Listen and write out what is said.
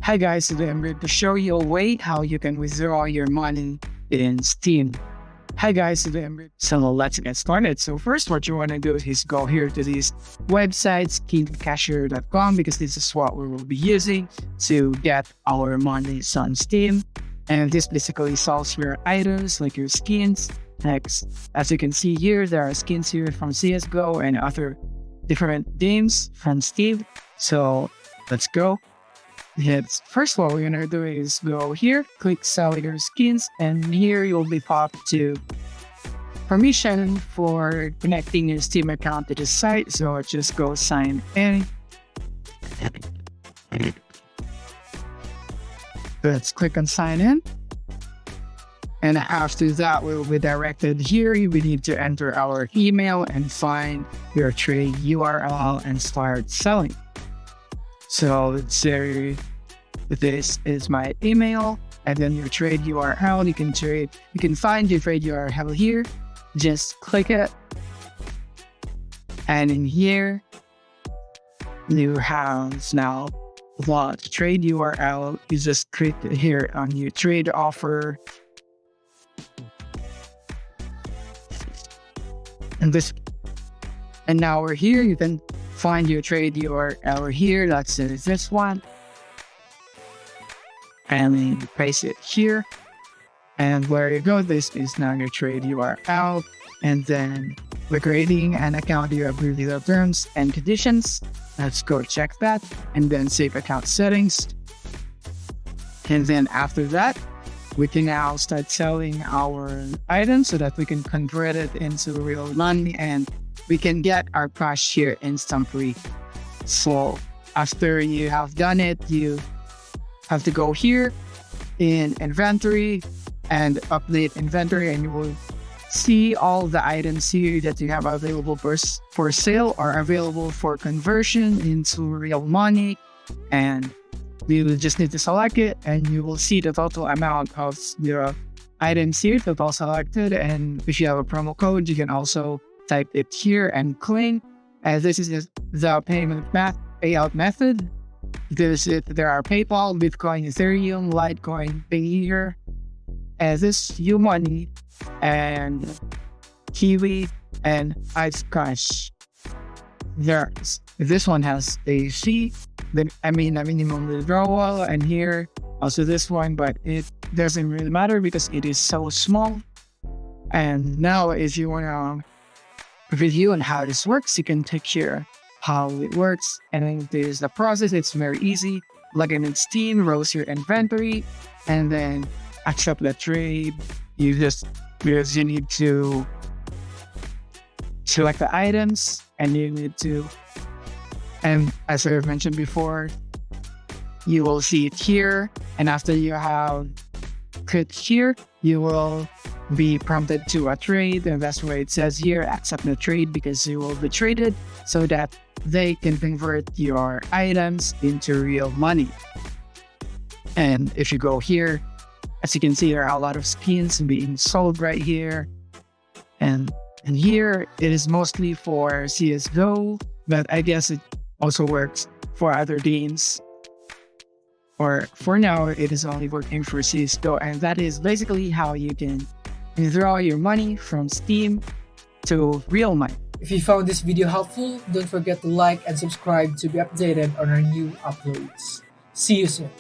Hi guys, today I'm going to show you a way how you can withdraw your money in Steam. Hi guys, so let's get started. So first what you want to do is go here to this website, steamcashier.com, because this is what we will be using to get our money on Steam. And this basically sells your items like your skins. Next, as you can see here, there are skins here from CSGO and other different games from Steam. So let's go. First what we're gonna do is go here, click sell your skins, and here you'll be popped to permission for connecting your Steam account to the site. So just go sign in. Let's click on sign in. And after that, we'll be directed here. We need to enter our email and find your trade URL and start selling. So let's say this is my email, and then your trade URL. You can find your trade URL here. Just click it, and in here you have now the trade URL. You just click here on your trade offer, and now we're here. You can find your trade URL here. Let's say this one, and then you paste it here, and where you go, this is now your trade URL. And then we're creating an account. You agree with the terms and conditions. Let's go check that, and then save account settings. And then after that, we can now start selling our items so that we can convert it into real money, and we can get our cash here instantly. So after you have done it, you have to go here in inventory and update inventory, and you will see all the items here that you have available for sale or available for conversion into real money. And you will just need to select it, and you will see the total amount of your items here that are selected. And if you have a promo code, you can also type it here and claim. And this is the payout method. There are PayPal, Bitcoin, Ethereum, Litecoin, Payeer, and this UMoney, and Kiwi, and iCash. This one has a fee, a minimum withdrawal, and here also this one, but it doesn't really matter because it is so small. And now if you want to review on how this works, you can take here how it works. And then there's the process. It's very easy. Log in Steam, browse your inventory, and then accept the trade. You need to select the items, and you need to, and as I've mentioned before, you will see it here. And after you have clicked here, you will be prompted to a trade, and that's why it says here, accept the trade, because you will be traded so that they can convert your items into real money. And if you go here, as you can see, there are a lot of skins being sold right here. And here it is mostly for CSGO, but I guess it also works for other games. Or for now, it is only working for CSGO, and that is basically how you can withdraw your money from Steam to real money. If you found this video helpful, don't forget to like and subscribe to be updated on our new uploads. See you soon.